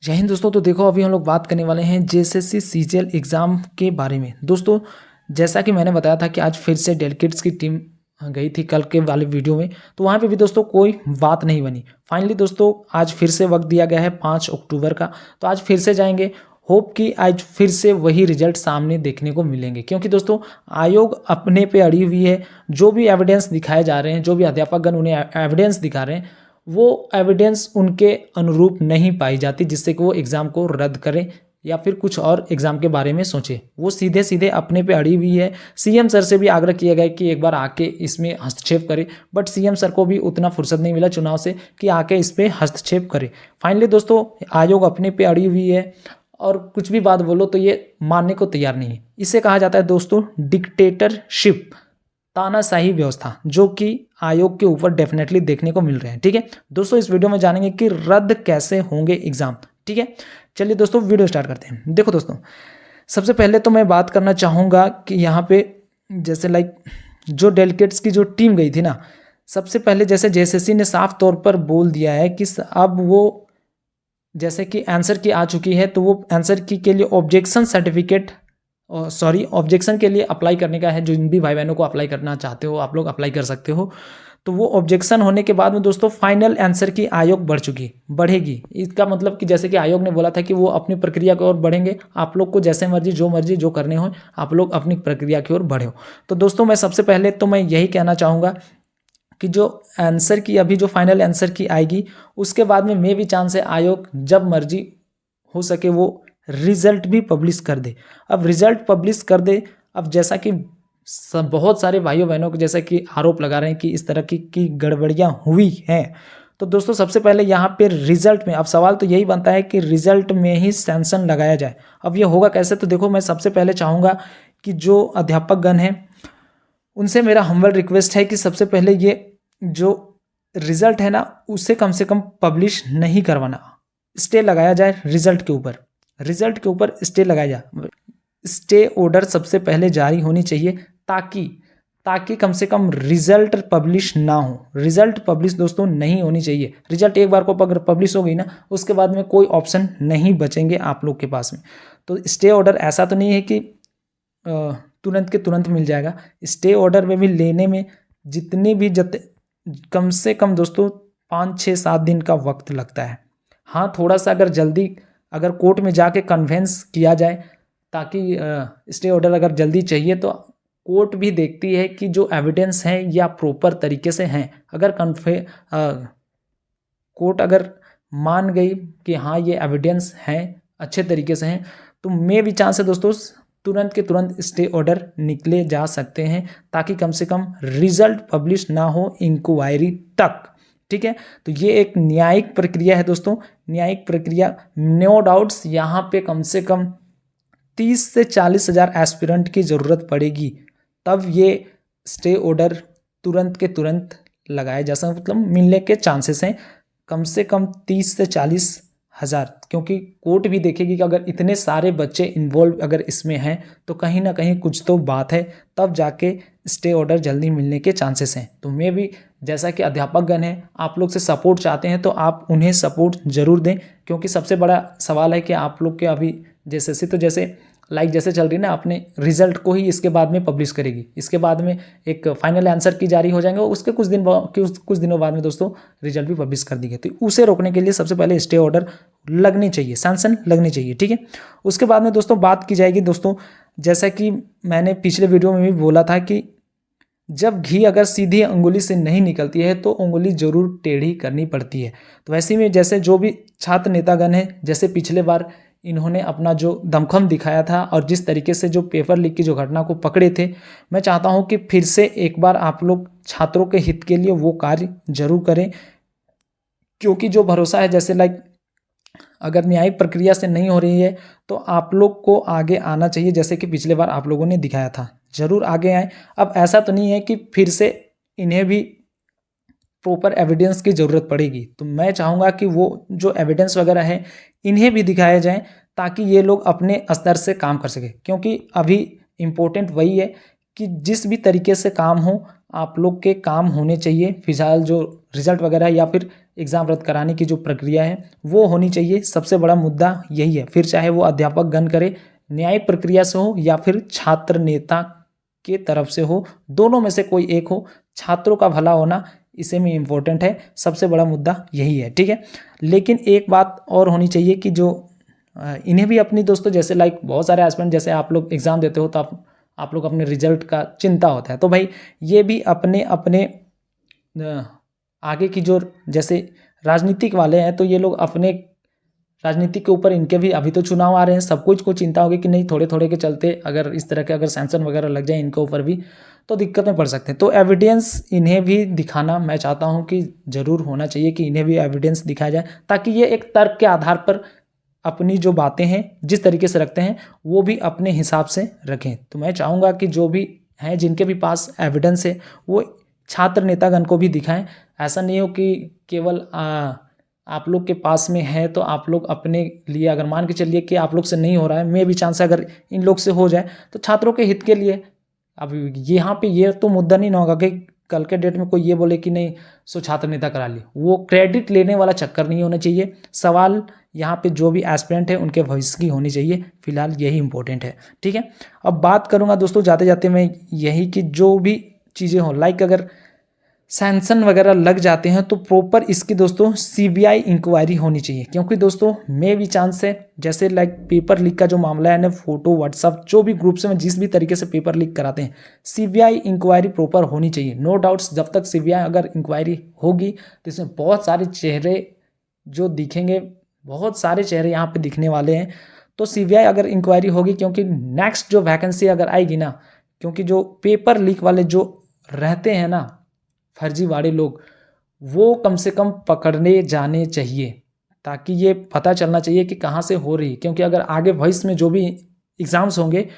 जय हिंद दोस्तों। तो देखो अभी हम लोग बात करने वाले हैं जेएसएससी सीजीएल एग्ज़ाम के बारे में। दोस्तों जैसा कि मैंने बताया था कि आज फिर से डेलीगेट्स की टीम गई थी कल के वाले वीडियो में, तो वहाँ पे भी दोस्तों कोई बात नहीं बनी। फाइनली दोस्तों आज फिर से वक्त दिया गया है 5 अक्टूबर का, तो आज फिर से जाएंगे। होप कि आज फिर से वही रिजल्ट सामने देखने को मिलेंगे, क्योंकि दोस्तों आयोग अपने पे अड़ी हुई है। जो भी एविडेंस दिखाए जा रहे हैं, जो भी अध्यापकगण उन्हें एविडेंस दिखा रहे हैं, वो एविडेंस उनके अनुरूप नहीं पाई जाती, जिससे कि वो एग्ज़ाम को रद्द करें या फिर कुछ और एग्ज़ाम के बारे में सोचें। वो सीधे सीधे अपने पे अड़ी हुई है। सीएम सर से भी आग्रह किया गया कि एक बार आके इसमें हस्तक्षेप करें, बट सीएम सर को भी उतना फुर्सत नहीं मिला चुनाव से कि आके इस पर हस्तक्षेप करें। फाइनली दोस्तों आयोग अपने पे अड़ी हुई है और कुछ भी बात बोलो तो ये मानने को तैयार नहीं है। इसे कहा जाता है दोस्तों डिक्टेटरशिप, तानाशाही व्यवस्था, जो कि आयोग के ऊपर डेफिनेटली देखने को मिल रहे हैं। ठीक है दोस्तों, इस वीडियो में जानेंगे कि रद्द कैसे होंगे एग्जाम। ठीक है, चलिए दोस्तों वीडियो स्टार्ट करते हैं। देखो दोस्तों, सबसे पहले तो मैं बात करना चाहूँगा कि यहाँ पे जैसे जो डेलीगेट्स की जो टीम गई थी ना, सबसे पहले जैसे जेएसएससी ने साफ तौर पर बोल दिया है कि अब वो जैसे कि आंसर की आ चुकी है, तो वो आंसर की के लिए ऑब्जेक्शन सर्टिफिकेट ऑब्जेक्शन के लिए अप्लाई करने का है। जो भी भाई बहनों को अप्लाई करना चाहते हो आप लोग अप्लाई कर सकते हो। तो वो ऑब्जेक्शन होने के बाद में दोस्तों फाइनल आंसर की आयोग बढ़ेगी। इसका मतलब कि जैसे कि आयोग ने बोला था कि वो अपनी प्रक्रिया की ओर बढ़ेंगे। आप लोग को जैसे मर्जी जो करने हो आप लोग अपनी प्रक्रिया की ओर बढ़ो। तो दोस्तों मैं सबसे पहले तो मैं यही कहना चाहूँगा कि जो आंसर की अभी जो फाइनल आंसर की आएगी, उसके बाद में मे भी चांस है आयोग जब मर्जी हो सके वो रिजल्ट भी पब्लिश कर दे। अब रिजल्ट पब्लिश कर दे, अब जैसा कि बहुत सारे भाइयों बहनों को जैसा कि आरोप लगा रहे हैं कि इस तरह की गड़बड़ियां हुई हैं, तो दोस्तों सबसे पहले यहाँ पे रिजल्ट में अब सवाल तो यही बनता है कि रिजल्ट में ही सैंक्शन लगाया जाए। अब ये होगा कैसे? तो देखो मैं सबसे पहले चाहूँगा कि जो अध्यापकगण हैं उनसे मेरा हम्बल रिक्वेस्ट है कि सबसे पहले ये जो रिजल्ट है ना उसे कम से कम पब्लिश नहीं करवाना, स्टे लगाया जाए रिजल्ट के ऊपर स्टे लगाया जाए। स्टे ऑर्डर सबसे पहले जारी होनी चाहिए ताकि कम से कम रिजल्ट पब्लिश ना हो। रिजल्ट पब्लिश दोस्तों नहीं होनी चाहिए। रिजल्ट एक बार को अगर पब्लिश हो गई ना, उसके बाद में कोई ऑप्शन नहीं बचेंगे आप लोग के पास में। तो स्टे ऑर्डर ऐसा तो नहीं है कि तुरंत के तुरंत मिल जाएगा। स्टे ऑर्डर में भी लेने में जितने भी कम से कम दोस्तों 5-6-7 दिन का वक्त लगता है। हाँ, थोड़ा सा अगर जल्दी अगर कोर्ट में जाके कन्वेंस किया जाए ताकि स्टे ऑर्डर अगर जल्दी चाहिए, तो कोर्ट भी देखती है कि जो एविडेंस है या प्रॉपर तरीके से हैं। अगर कोर्ट अगर मान गई कि हाँ ये एविडेंस हैं, अच्छे तरीके से हैं, तो मे भी चांस है दोस्तों तुरंत के तुरंत स्टे ऑर्डर निकले जा सकते हैं, ताकि कम से कम रिजल्ट पब्लिश ना हो इंक्वायरी तक। ठीक है, तो ये एक न्यायिक प्रक्रिया है दोस्तों, न्यायिक प्रक्रिया। नो डाउट्स यहाँ पे कम से कम 30 से 40 हज़ार एस्पिरेंट की ज़रूरत पड़ेगी, तब ये स्टे ऑर्डर तुरंत के तुरंत लगाया जा सकता, मतलब मिलने के चांसेस हैं कम से कम 30 से 40 हज़ार। क्योंकि कोर्ट भी देखेगी कि अगर इतने सारे बच्चे इन्वॉल्व अगर इसमें हैं तो कहीं ना कहीं कुछ तो बात है, तब जाके स्टे ऑर्डर जल्दी मिलने के चांसेस हैं। तो मैं भी जैसा कि अध्यापकगण हैं आप लोग से सपोर्ट चाहते हैं, तो आप उन्हें सपोर्ट ज़रूर दें। क्योंकि सबसे बड़ा सवाल है कि आप लोग के अभी जैसे तो जैसे जैसे चल रही ना, अपने रिजल्ट को ही इसके बाद में पब्लिश करेगी। इसके बाद में एक फाइनल आंसर की जारी हो जाएंगे, उसके कुछ दिनों बाद में दोस्तों रिजल्ट भी पब्लिश कर दी गई। तो उसे रोकने के लिए सबसे पहले स्टे ऑर्डर लगनी चाहिए, सैंक्शन लगनी चाहिए। ठीक है, उसके बाद में दोस्तों बात की जाएगी दोस्तों, जैसा कि मैंने पिछले वीडियो में भी बोला था कि जब घी अगर सीधी अंगुली से नहीं निकलती है तो उंगली जरूर टेढ़ी करनी पड़ती है। तो वैसे में जैसे जो भी छात्र नेतागण हैं, जैसे पिछले बार इन्होंने अपना जो दमखम दिखाया था और जिस तरीके से जो पेपर लीक की जो घटना को पकड़े थे, मैं चाहता हूं कि फिर से एक बार आप लोग छात्रों के हित के लिए वो कार्य जरूर करें। क्योंकि जो भरोसा है जैसे अगर न्यायिक प्रक्रिया से नहीं हो रही है तो आप लोग को आगे आना चाहिए, जैसे कि पिछले बार आप लोगों ने दिखाया था, जरूर आगे आए। अब ऐसा तो नहीं है कि फिर से इन्हें भी प्रॉपर एविडेंस की ज़रूरत पड़ेगी, तो मैं चाहूँगा कि वो जो एविडेंस वगैरह है इन्हें भी दिखाया जाए, ताकि ये लोग अपने स्तर से काम कर सके। क्योंकि अभी इम्पोर्टेंट वही है कि जिस भी तरीके से काम हो आप लोग के काम होने चाहिए। फिलहाल जो रिजल्ट वगैरह या फिर एग्ज़ाम रद्द कराने की जो प्रक्रिया है वो होनी चाहिए। सबसे बड़ा मुद्दा यही है। फिर चाहे वो अध्यापक गण करे, न्यायिक प्रक्रिया से हो या फिर छात्र नेता के तरफ से हो, दोनों में से कोई एक हो, छात्रों का भला होना इसे में इम्पोर्टेंट है। सबसे बड़ा मुद्दा यही है, ठीक है। लेकिन एक बात और होनी चाहिए कि जो इन्हें भी अपनी दोस्तों जैसे लाइक बहुत सारे एस्पिरेंट जैसे आप लोग एग्ज़ाम देते हो तो आप लोग अपने रिजल्ट का चिंता होता है, तो भाई ये भी अपने अपने आगे की जो जैसे राजनीतिक वाले हैं तो ये लोग अपने राजनीति के ऊपर इनके भी अभी तो चुनाव आ रहे हैं, सब कुछ को चिंता होगी कि नहीं थोड़े थोड़े के चलते अगर इस तरह के अगर सैंक्शन वगैरह लग जाए इनके ऊपर भी तो दिक्कत में पड़ सकते हैं। तो एविडेंस इन्हें भी दिखाना मैं चाहता हूं कि ज़रूर होना चाहिए कि इन्हें भी एविडेंस दिखाया जाए ताकि ये एक तर्क के आधार पर अपनी जो बातें हैं जिस तरीके से रखते हैं वो भी अपने हिसाब से रखें। तो मैं चाहूँगा कि जो भी हैं जिनके भी पास एविडेंस है वो छात्र नेतागण को भी दिखाएं। ऐसा नहीं हो कि केवल आप लोग के पास में है तो आप लोग अपने लिए, अगर मान के चलिए कि आप लोग से नहीं हो रहा है, मे भी चांस है अगर इन लोग से हो जाए तो छात्रों के हित के लिए। अब यहाँ पे ये तो मुद्दा नहीं ना होगा कि कल के डेट में कोई ये बोले कि नहीं सो छात्र नेता करा ली, वो क्रेडिट लेने वाला चक्कर नहीं होना चाहिए। सवाल यहाँ पे जो भी एस्पिरेंट है उनके भविष्य की होनी चाहिए, फिलहाल यही इंपॉर्टेंट है, ठीक है। अब बात करूँगा दोस्तों जाते जाते मैं यही कि जो भी चीज़ें हों लाइक अगर सैंक्शन वगैरह लग जाते हैं तो प्रॉपर इसकी दोस्तों सीबीआई इंक्वायरी होनी चाहिए, क्योंकि दोस्तों मे भी चांस है जैसे लाइक पेपर लीक का जो मामला है ना, फोटो व्हाट्सअप जो भी ग्रुप्स में जिस भी तरीके से पेपर लीक कराते हैं, सीबीआई इंक्वायरी प्रॉपर होनी चाहिए। नो डाउट्स जब तक सीबीआई अगर इंक्वायरी होगी तो इसमें बहुत सारे चेहरे जो दिखेंगे, बहुत सारे चेहरे यहाँ पर दिखने वाले हैं। तो सीबीआई अगर इंक्वायरी होगी, क्योंकि नेक्स्ट जो वैकेंसी अगर आएगी ना, क्योंकि जो पेपर लीक वाले जो रहते हैं ना फर्जीवाड़े लोग, वो कम से कम पकड़ने जाने चाहिए ताकि ये पता चलना चाहिए कि कहाँ से हो रही है। क्योंकि अगर आगे भविष्य में जो भी एग्ज़ाम्स होंगे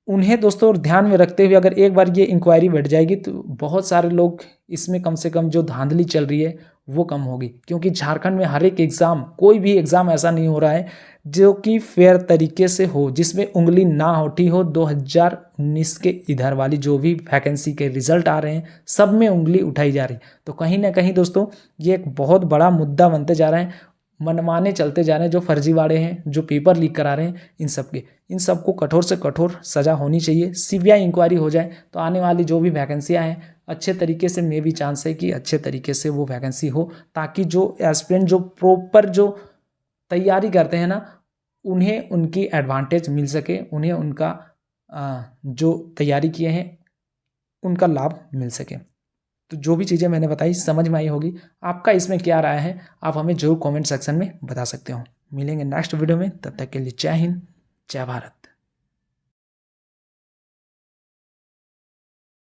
उन्हें दोस्तों ध्यान में रखते हुए अगर एक बार ये इंक्वायरी बैठ जाएगी तो बहुत सारे लोग इसमें कम से कम जो धांधली चल रही है वो कम होगी। क्योंकि झारखंड में हर एक एग्ज़ाम, कोई भी एग्ज़ाम ऐसा नहीं हो रहा है जो कि फेयर तरीके से हो, जिसमें उंगली ना उठी हो। 2019 के इधर वाली जो भी वैकेंसी के रिजल्ट आ रहे हैं सब में उंगली उठाई जा रही है। तो कहीं ना कहीं दोस्तों ये एक बहुत बड़ा मुद्दा बनते जा रहा है, मनमाने चलते जा रहे हैं जो फर्जीवाड़े हैं, जो पेपर लीक करा रहे हैं, इन सबको कठोर से कठोर सज़ा होनी चाहिए। सीबीआई इंक्वायरी हो जाए तो आने वाली जो भी वैकेंसियाँ हैं अच्छे तरीके से, मे भी चांस है कि अच्छे तरीके से वो वैकेंसी हो, ताकि जो एस्पिरेंट जो प्रॉपर जो तैयारी करते हैं ना उन्हें उनकी एडवांटेज मिल सके, उन्हें उनका जो तैयारी किए हैं उनका लाभ मिल सके। तो जो भी चीज़ें मैंने बताई समझ में आई होगी। आपका इसमें क्या राय है आप हमें जरूर कमेंट सेक्शन में बता सकते हो। मिलेंगे नेक्स्ट वीडियो में, तब तक के लिए जय हिंद, जय भारत।